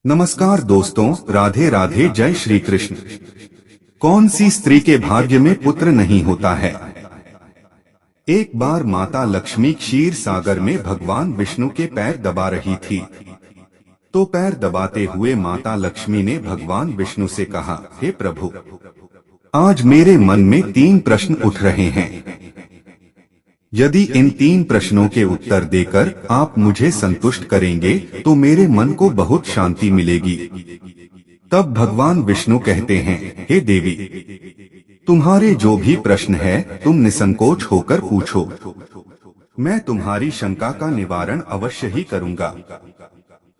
नमस्कार दोस्तों, राधे राधे, जय श्री कृष्ण। कौन सी स्त्री के भाग्य में पुत्र नहीं होता है। एक बार माता लक्ष्मी क्षीर सागर में भगवान विष्णु के पैर दबा रही थी। तो पैर दबाते हुए माता लक्ष्मी ने भगवान विष्णु से कहा, हे प्रभु, आज मेरे मन में 3 प्रश्न उठ रहे हैं। यदि इन 3 प्रश्नों के उत्तर देकर आप मुझे संतुष्ट करेंगे तो मेरे मन को बहुत शांति मिलेगी। तब भगवान विष्णु कहते हैं, हे देवी, तुम्हारे जो भी प्रश्न है तुम निसंकोच होकर पूछो, मैं तुम्हारी शंका का निवारण अवश्य ही करूंगा।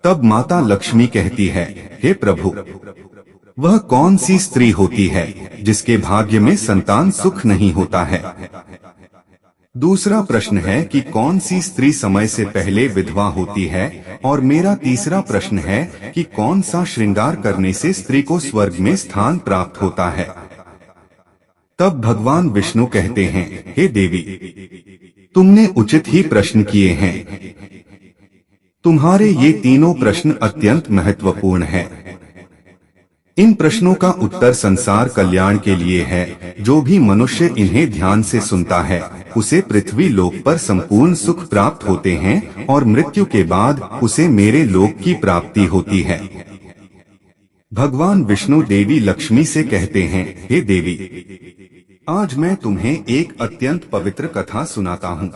तब माता लक्ष्मी कहती है, हे प्रभु, वह कौन सी स्त्री होती है जिसके भाग्य में संतान सुख नहीं होता है। दूसरा प्रश्न है कि कौन सी स्त्री समय से पहले विधवा होती है, और मेरा तीसरा प्रश्न है कि कौन सा श्रृंगार करने से स्त्री को स्वर्ग में स्थान प्राप्त होता है। तब भगवान विष्णु कहते हैं, हे देवी, तुमने उचित ही प्रश्न किए हैं। तुम्हारे ये तीनों प्रश्न अत्यंत महत्वपूर्ण हैं। इन प्रश्नों का उत्तर संसार कल्याण के लिए है। जो भी मनुष्य इन्हें ध्यान से सुनता है उसे पृथ्वी लोक पर संपूर्ण सुख प्राप्त होते हैं और मृत्यु के बाद उसे मेरे लोक की प्राप्ति होती है। भगवान विष्णु देवी लक्ष्मी से कहते हैं, हे देवी, आज मैं तुम्हें एक अत्यंत पवित्र कथा सुनाता हूँ।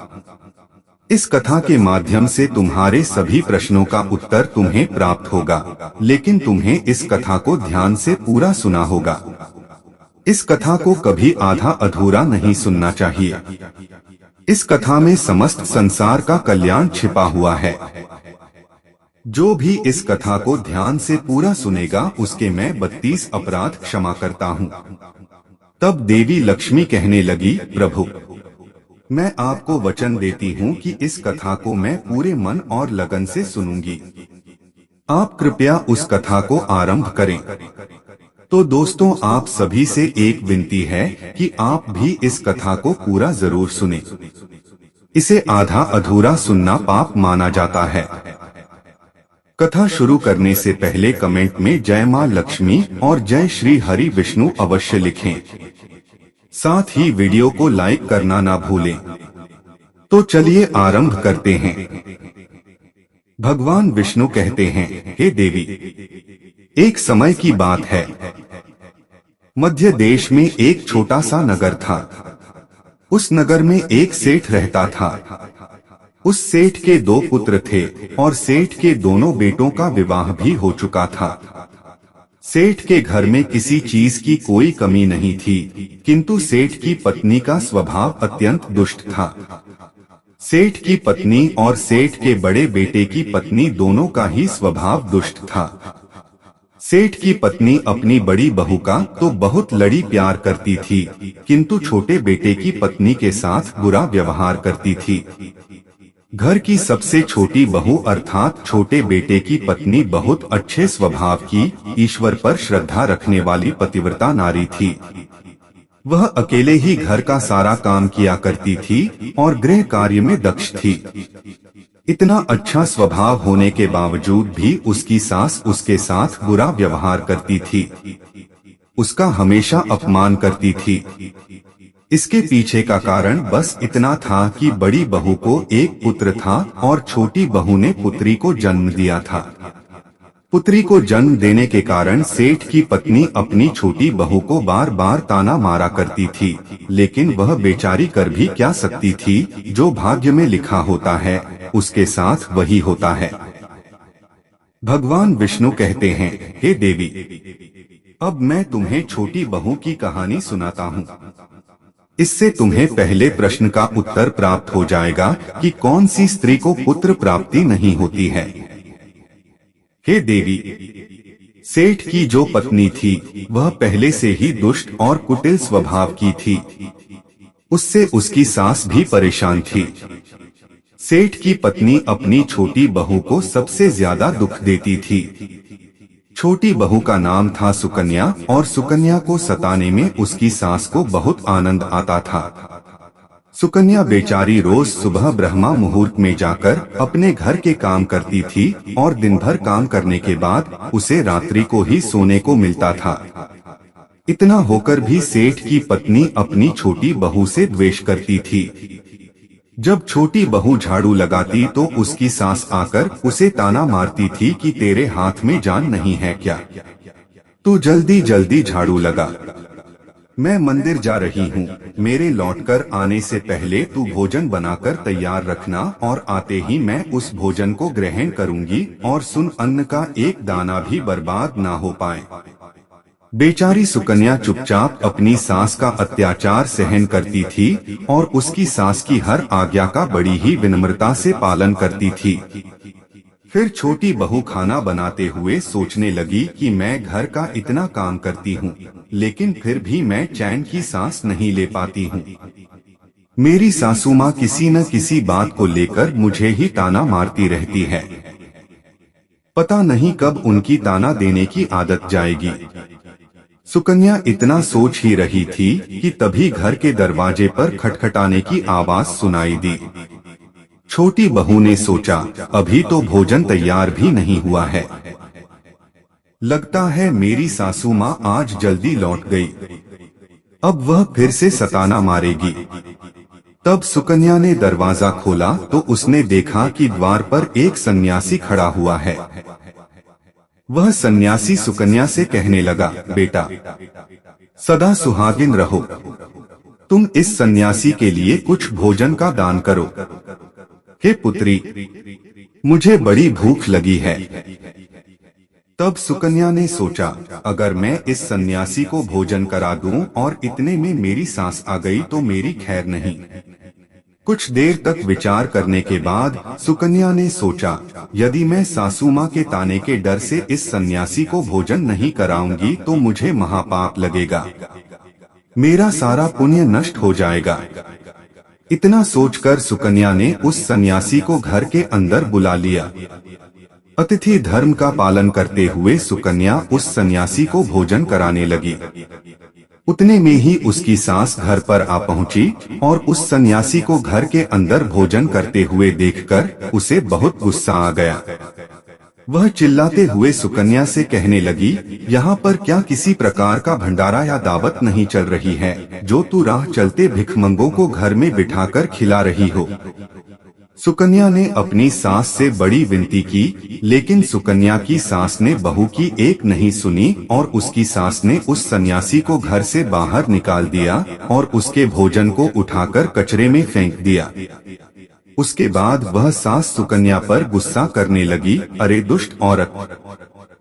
इस कथा के माध्यम से तुम्हारे सभी प्रश्नों का उत्तर तुम्हें प्राप्त होगा, लेकिन तुम्हें इस कथा को ध्यान से पूरा सुना होगा। इस कथा को कभी आधा अधूरा नहीं सुनना चाहिए। इस कथा में समस्त संसार का कल्याण छिपा हुआ है। जो भी इस कथा को ध्यान से पूरा सुनेगा उसके मैं 32 अपराध क्षमा करता हूँ। तब देवी लक्ष्मी कहने लगी, प्रभु, मैं आपको वचन देती हूँ कि इस कथा को मैं पूरे मन और लगन से सुनूंगी। आप कृपया उस कथा को आरंभ करें। तो दोस्तों, आप सभी से एक विनती है कि आप भी इस कथा को पूरा जरूर सुनें। इसे आधा अधूरा सुनना पाप माना जाता है। कथा शुरू करने से पहले कमेंट में जय मां लक्ष्मी और जय श्री हरि विष्णु अवश्य लिखें। साथ ही वीडियो को लाइक करना ना भूलें। तो चलिए आरंभ करते हैं। भगवान विष्णु कहते हैं, हे देवी, एक समय की बात है। मध्य देश में एक छोटा सा नगर था। उस नगर में एक सेठ रहता था। उस सेठ के 2 पुत्र थे और सेठ के दोनों बेटों का विवाह भी हो चुका था। सेठ के घर में किसी चीज की कोई कमी नहीं थी, किंतु सेठ की पत्नी का स्वभाव अत्यंत दुष्ट था। सेठ की पत्नी और सेठ के बड़े बेटे की पत्नी दोनों का ही स्वभाव दुष्ट था। सेठ की पत्नी अपनी बड़ी बहू का तो बहुत लड़ी प्यार करती थी, किंतु छोटे बेटे की पत्नी के साथ बुरा व्यवहार करती थी। घर की सबसे छोटी बहू अर्थात छोटे बेटे की पत्नी बहुत अच्छे स्वभाव की, ईश्वर पर श्रद्धा रखने वाली पतिव्रता नारी थी। वह अकेले ही घर का सारा काम किया करती थी और गृह कार्य में दक्ष थी। इतना अच्छा स्वभाव होने के बावजूद भी उसकी सास उसके साथ बुरा व्यवहार करती थी, उसका हमेशा अपमान करती थी। इसके पीछे का कारण बस इतना था कि बड़ी बहू को एक पुत्र था और छोटी बहू ने पुत्री को जन्म दिया था। पुत्री को जन्म देने के कारण सेठ की पत्नी अपनी छोटी बहू को बार बार ताना मारा करती थी, लेकिन वह बेचारी कर भी क्या सकती थी। जो भाग्य में लिखा होता है उसके साथ वही होता है। भगवान विष्णु कहते हैं, हे देवी, अब मैं तुम्हें छोटी बहू की कहानी सुनाता हूँ। इससे तुम्हें पहले प्रश्न का उत्तर प्राप्त हो जाएगा कि कौन सी स्त्री को पुत्र प्राप्ति नहीं होती है। हे देवी, सेठ की जो पत्नी थी वह पहले से ही दुष्ट और कुटिल स्वभाव की थी। उससे उसकी सास भी परेशान थी। सेठ की पत्नी अपनी छोटी बहू को सबसे ज्यादा दुख देती थी। छोटी बहू का नाम था सुकन्या और सुकन्या को सताने में उसकी सास को बहुत आनंद आता था। सुकन्या बेचारी रोज सुबह ब्रह्मा मुहूर्त में जाकर अपने घर के काम करती थी और दिन भर काम करने के बाद उसे रात्रि को ही सोने को मिलता था। इतना होकर भी सेठ की पत्नी अपनी छोटी बहू से द्वेष करती थी। जब छोटी बहू झाड़ू लगाती तो उसकी सास आकर उसे ताना मारती थी कि तेरे हाथ में जान नहीं है क्या, तू जल्दी जल्दी झाड़ू लगा। मैं मंदिर जा रही हूँ, मेरे लौटकर आने से पहले तू भोजन बनाकर तैयार रखना और आते ही मैं उस भोजन को ग्रहण करूँगी और सुन अन्न का एक दाना भी बर्बाद ना हो पाए। बेचारी सुकन्या चुपचाप अपनी सास का अत्याचार सहन करती थी और उसकी सास की हर आज्ञा का बड़ी ही विनम्रता से पालन करती थी। फिर छोटी बहू खाना बनाते हुए सोचने लगी कि मैं घर का इतना काम करती हूँ, लेकिन फिर भी मैं चैन की सांस नहीं ले पाती हूँ। मेरी सासू माँ किसी न किसी बात को लेकर मुझे ही ताना मारती रहती है। पता नहीं कब उनकी ताना देने की आदत जाएगी। सुकन्या इतना सोच ही रही थी कि तभी घर के दरवाजे पर खटखटाने की आवाज सुनाई दी। छोटी बहू ने सोचा, अभी तो भोजन तैयार भी नहीं हुआ है, लगता है मेरी सासू माँ आज जल्दी लौट गई, अब वह फिर से सताना मारेगी। तब सुकन्या ने दरवाजा खोला तो उसने देखा कि द्वार पर एक सन्यासी खड़ा हुआ है। वह सन्यासी सुकन्या से कहने लगा, बेटा सदा सुहागिन रहो, तुम इस सन्यासी के लिए कुछ भोजन का दान करो। हे पुत्री, मुझे बड़ी भूख लगी है। तब सुकन्या ने सोचा, अगर मैं इस सन्यासी को भोजन करा दूं और इतने में मेरी सास आ गई तो मेरी खैर नहीं। कुछ देर तक विचार करने के बाद सुकन्या ने सोचा, यदि मैं सासू माँ के ताने के डर से इस सन्यासी को भोजन नहीं कराऊंगी तो मुझे महापाप लगेगा, मेरा सारा पुण्य नष्ट हो जाएगा। इतना सोचकर सुकन्या ने उस सन्यासी को घर के अंदर बुला लिया। अतिथि धर्म का पालन करते हुए सुकन्या उस सन्यासी को भोजन कराने लगी। उतने में ही उसकी सास घर पर आ पहुंची और उस सन्यासी को घर के अंदर भोजन करते हुए देखकर उसे बहुत गुस्सा आ गया। वह चिल्लाते हुए सुकन्या से कहने लगी, यहाँ पर क्या किसी प्रकार का भंडारा या दावत नहीं चल रही है, जो तू राह चलते भिखमंगों को घर में बिठाकर खिला रही हो। सुकन्या ने अपनी सास से बड़ी विनती की, लेकिन सुकन्या की सास ने बहू की एक नहीं सुनी और उसकी सास ने उस सन्यासी को घर से बाहर निकाल दिया और उसके भोजन को उठाकर कचरे में फेंक दिया। उसके बाद वह सास सुकन्या पर गुस्सा करने लगी, अरे दुष्ट औरत,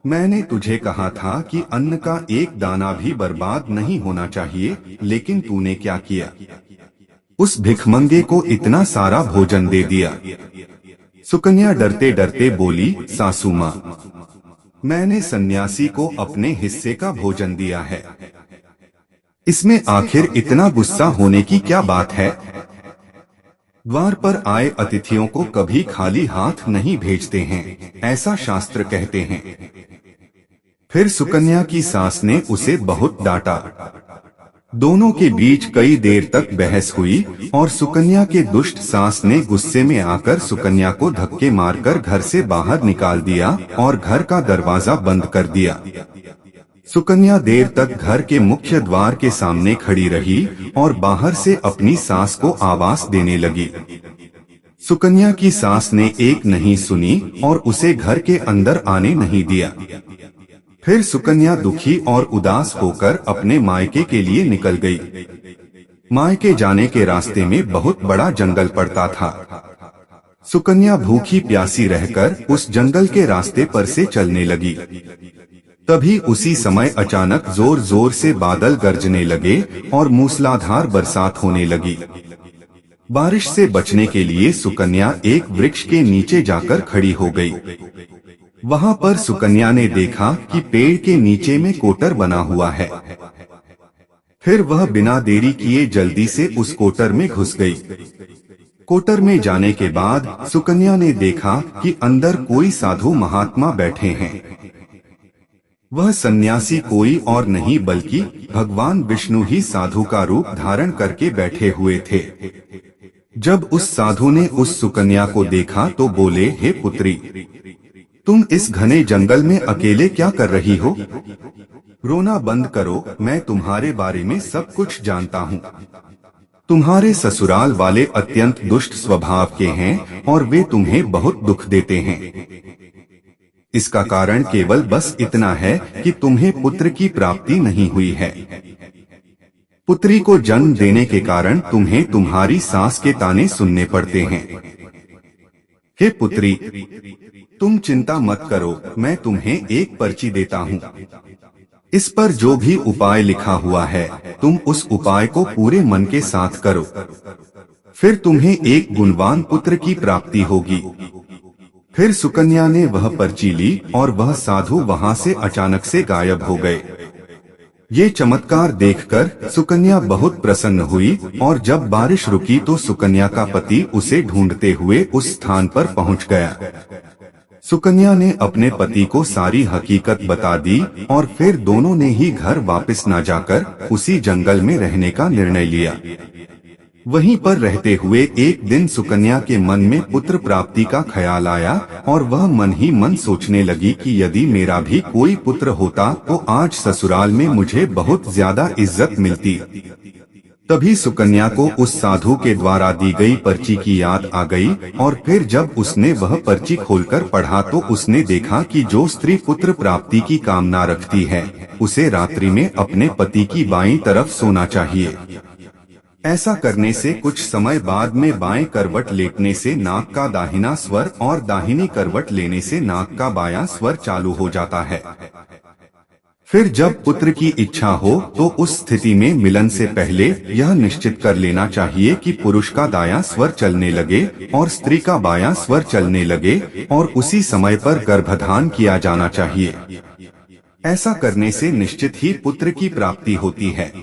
मैंने तुझे कहा था कि अन्न का एक दाना भी बर्बाद नहीं होना चाहिए, लेकिन तूने क्या किया, उस भिखमंगे को इतना सारा भोजन दे दिया। सुकन्या डरते डरते बोली, सासू माँ, मैंने सन्यासी को अपने हिस्से का भोजन दिया है, इसमें आखिर इतना गुस्सा होने की क्या बात है। द्वार पर आए अतिथियों को कभी खाली हाथ नहीं भेजते हैं, ऐसा शास्त्र कहते हैं। फिर सुकन्या की सास ने उसे बहुत डांटा। दोनों के बीच कई देर तक बहस हुई और सुकन्या के दुष्ट सास ने गुस्से में आकर सुकन्या को धक्के मारकर घर से बाहर निकाल दिया और घर का दरवाजा बंद कर दिया। सुकन्या देर तक घर के मुख्य द्वार के सामने खड़ी रही और बाहर से अपनी सास को आवाज देने लगी। सुकन्या की सास ने एक नहीं सुनी और उसे घर के अंदर आने नहीं दिया। फिर सुकन्या दुखी और उदास होकर अपने मायके के लिए निकल गई। मायके जाने के रास्ते में बहुत बड़ा जंगल पड़ता था। सुकन्या भूखी प्यासी रहकर उस जंगल के रास्ते पर से चलने लगी। तभी उसी समय अचानक जोर जोर से बादल गरजने लगे और मूसलाधार बरसात होने लगी। बारिश से बचने के लिए सुकन्या एक वृक्ष के नीचे जाकर खड़ी हो गई। वहां पर सुकन्या ने देखा कि पेड़ के नीचे में कोटर बना हुआ है। फिर वह बिना देरी किए जल्दी से उस कोटर में घुस गई। कोटर में जाने के बाद सुकन्या ने देखा कि अंदर कोई साधु महात्मा बैठे हैं। वह सन्यासी कोई और नहीं बल्कि भगवान विष्णु ही साधु का रूप धारण करके बैठे हुए थे। जब उस साधु ने उस सुकन्या को देखा तो बोले, हे पुत्री, तुम इस घने जंगल में अकेले क्या कर रही हो? रोना बंद करो, मैं तुम्हारे बारे में सब कुछ जानता हूँ। तुम्हारे ससुराल वाले अत्यंत दुष्ट स्वभाव के हैं और वे तुम्हें बहुत दुख देते हैं। इसका कारण केवल बस इतना है कि तुम्हें पुत्र की प्राप्ति नहीं हुई है। पुत्री को जन्म देने के कारण तुम्हें तुम्हारी सास के ताने सुनने पड़ते हैं। हे पुत्री, तुम चिंता मत करो, मैं तुम्हें एक पर्ची देता हूँ। इस पर जो भी उपाय लिखा हुआ है, तुम उस उपाय को पूरे मन के साथ करो, फिर तुम्हें एक गुणवान पुत्र की प्राप्ति होगी। फिर सुकन्या ने वह पर्ची ली और वह साधु वहां से अचानक से गायब हो गए। ये चमत्कार देखकर सुकन्या बहुत प्रसन्न हुई और जब बारिश रुकी तो सुकन्या का पति उसे ढूंढते हुए उस स्थान पर पहुंच गया। सुकन्या ने अपने पति को सारी हकीकत बता दी और फिर दोनों ने ही घर वापस न जाकर उसी जंगल में रहने का निर्णय लिया। वहीं पर रहते हुए एक दिन सुकन्या के मन में पुत्र प्राप्ति का ख्याल आया और वह मन ही मन सोचने लगी कि यदि मेरा भी कोई पुत्र होता तो आज ससुराल में मुझे बहुत ज्यादा इज्जत मिलती। तभी सुकन्या को उस साधु के द्वारा दी गई पर्ची की याद आ गई और फिर जब उसने वह पर्ची खोलकर पढ़ा तो उसने देखा कि जो स्त्री पुत्र प्राप्ति की कामना रखती है उसे रात्रि में अपने पति की बाईं तरफ सोना चाहिए। ऐसा करने से कुछ समय बाद में बाएं करवट लेटने से नाक का दाहिना स्वर और दाहिनी करवट लेने से नाक का बायां स्वर चालू हो जाता है। फिर जब पुत्र की इच्छा हो तो उस स्थिति में मिलन से पहले यह निश्चित कर लेना चाहिए कि पुरुष का दायां स्वर चलने लगे और स्त्री का बायां स्वर चलने लगे और उसी समय पर गर्भधान किया जाना चाहिए। ऐसा करने से निश्चित ही पुत्र की प्राप्ति होती है।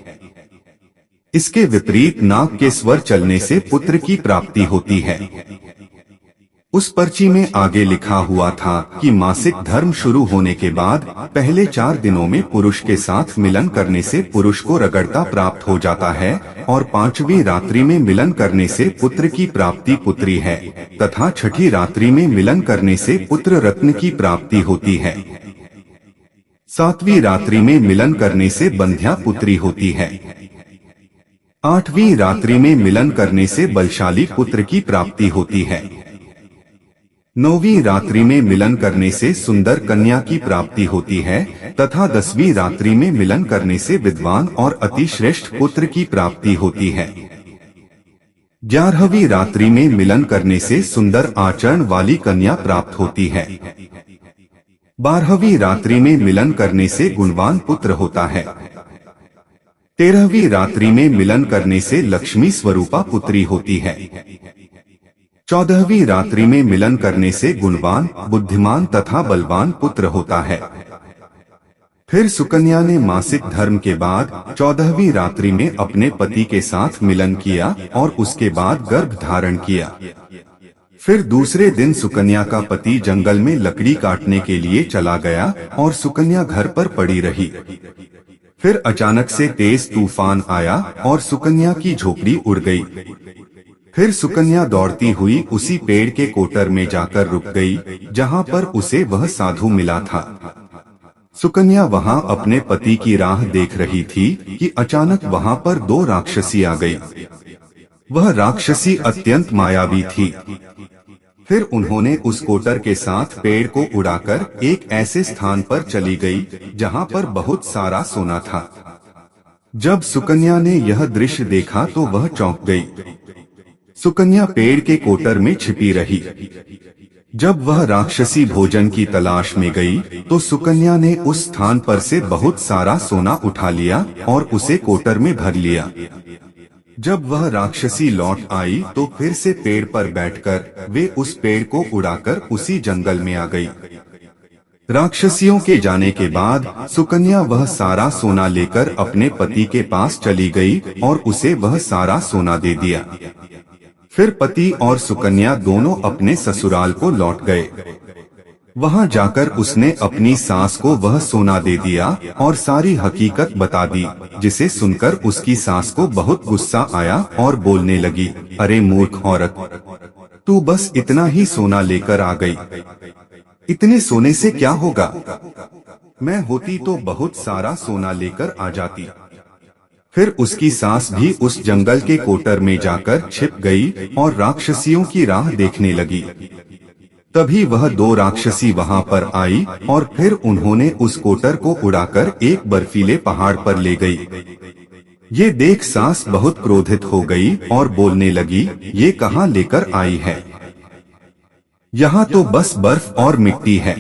इसके विपरीत नाक के स्वर चलने से पुत्र की प्राप्ति होती है। उस पर्ची में आगे लिखा हुआ था कि मासिक धर्म शुरू होने के बाद पहले 4 दिनों में पुरुष के साथ मिलन करने से पुरुष को रगड़ता प्राप्त हो जाता है और 5वीं रात्रि में मिलन करने से पुत्र की प्राप्ति पुत्री है तथा 6ठी रात्रि में मिलन करने से पुत्र रत्न की प्राप्ति होती है। 7वीं रात्रि में मिलन करने से बंध्या पुत्री होती है। 8वीं रात्रि में मिलन करने से बलशाली पुत्र की प्राप्ति होती है। 9वीं रात्रि में मिलन करने से सुंदर कन्या की प्राप्ति होती है तथा 10वीं रात्रि में मिलन करने से विद्वान और अतिश्रेष्ठ पुत्र की प्राप्ति होती है। 11वीं रात्रि में मिलन करने से सुंदर आचरण वाली कन्या प्राप्त होती है। 12वीं रात्रि में मिलन करने से गुणवान पुत्र होता है। 13वीं रात्रि में मिलन करने से लक्ष्मी स्वरूपा पुत्री होती है। 14वीं रात्रि में मिलन करने से गुणवान, बुद्धिमान तथा बलवान पुत्र होता है। फिर सुकन्या ने मासिक धर्म के बाद 14वीं रात्रि में अपने पति के साथ मिलन किया और उसके बाद गर्भ धारण किया। फिर दूसरे दिन सुकन्या का पति जंगल में लकड़ी काटने के लिए चला गया और सुकन्या घर पर पड़ी रही। फिर अचानक से तेज तूफान आया और सुकन्या की झोपड़ी उड़ गई। फिर सुकन्या दौड़ती हुई उसी पेड़ के कोटर में जाकर रुक गई जहां पर उसे वह साधु मिला था। सुकन्या वहां अपने पति की राह देख रही थी कि अचानक वहां पर 2 राक्षसी आ गई। वह राक्षसी अत्यंत मायावी थी। फिर उन्होंने उस कोटर के साथ पेड़ को उड़ाकर एक ऐसे स्थान पर चली गई जहां पर बहुत सारा सोना था। जब सुकन्या ने यह दृश्य देखा तो वह चौंक गई। सुकन्या पेड़ के कोटर में छिपी रही। जब वह राक्षसी भोजन की तलाश में गई तो सुकन्या ने उस स्थान पर से बहुत सारा सोना उठा लिया और उसे कोटर में भर लिया। जब वह राक्षसी लौट आई तो फिर से पेड़ पर बैठकर वे उस पेड़ को उड़ाकर उसी जंगल में आ गई। राक्षसियों के जाने के बाद सुकन्या वह सारा सोना लेकर अपने पति के पास चली गई और उसे वह सारा सोना दे दिया। फिर पति और सुकन्या दोनों अपने ससुराल को लौट गए। वहां जाकर उसने अपनी सास को वह सोना दे दिया और सारी हकीकत बता दी, जिसे सुनकर उसकी सास को बहुत गुस्सा आया और बोलने लगी, अरे मूर्ख औरत, तू बस इतना ही सोना लेकर आ गई। इतने सोने से क्या होगा? मैं होती तो बहुत सारा सोना लेकर आ जाती। फिर उसकी सास भी उस जंगल के कोटर में जाकर छिप गई और राक्षसियों की राह देखने लगी। तभी वह दो राक्षसी वहां पर आई और फिर उन्होंने उस कोटर को उड़ाकर एक बर्फीले पहाड़ पर ले गई। ये देख सास बहुत क्रोधित हो गई और बोलने लगी, ये कहाँ लेकर आई है? यहाँ तो बस बर्फ और मिट्टी है।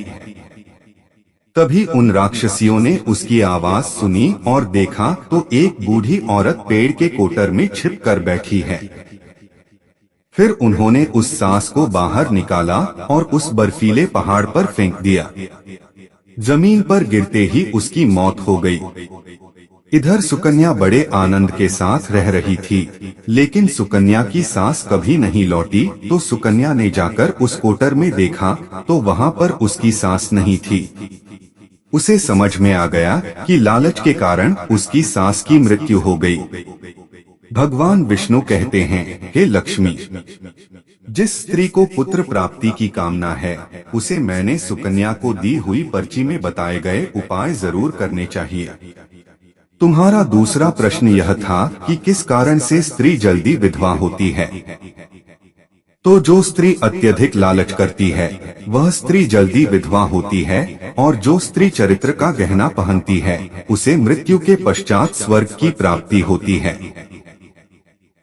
तभी उन राक्षसियों ने उसकी आवाज सुनी और देखा तो एक बूढ़ी औरत पेड़ के कोटर में छिप कर बैठी है। फिर उन्होंने उस सास को बाहर निकाला और उस बर्फीले पहाड़ पर फेंक दिया। जमीन पर गिरते ही उसकी मौत हो गई। इधर सुकन्या बड़े आनंद के साथ रह रही थी, लेकिन सुकन्या की सास कभी नहीं लौटी। तो सुकन्या ने जाकर उस कोटर में देखा तो वहां पर उसकी सास नहीं थी। उसे समझ में आ गया कि लालच के कारण उसकी सास की मृत्यु हो गई। भगवान विष्णु कहते हैं, हे लक्ष्मी, जिस स्त्री को पुत्र प्राप्ति की कामना है उसे मैंने सुकन्या को दी हुई पर्ची में बताए गए उपाय जरूर करने चाहिए। तुम्हारा दूसरा प्रश्न यह था कि किस कारण से स्त्री जल्दी विधवा होती है। तो जो स्त्री अत्यधिक लालच करती है वह स्त्री जल्दी विधवा होती है, और जो स्त्री चरित्र का गहना पहनती है उसे मृत्यु के पश्चात स्वर्ग की प्राप्ति होती है।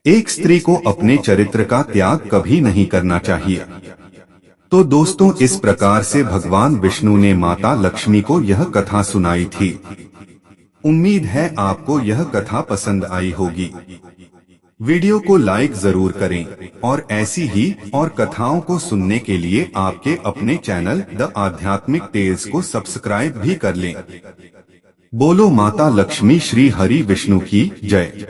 एक स्त्री को अपने चरित्र का त्याग कभी नहीं करना चाहिए। तो दोस्तों, इस प्रकार से भगवान विष्णु ने माता लक्ष्मी को यह कथा सुनाई थी। उम्मीद है आपको यह कथा पसंद आई होगी। वीडियो को लाइक जरूर करें और ऐसी ही और कथाओं को सुनने के लिए आपके अपने चैनल द आध्यात्मिक टेल्स को सब्सक्राइब भी कर लें। बोलो माता लक्ष्मी श्री हरि विष्णु की जय।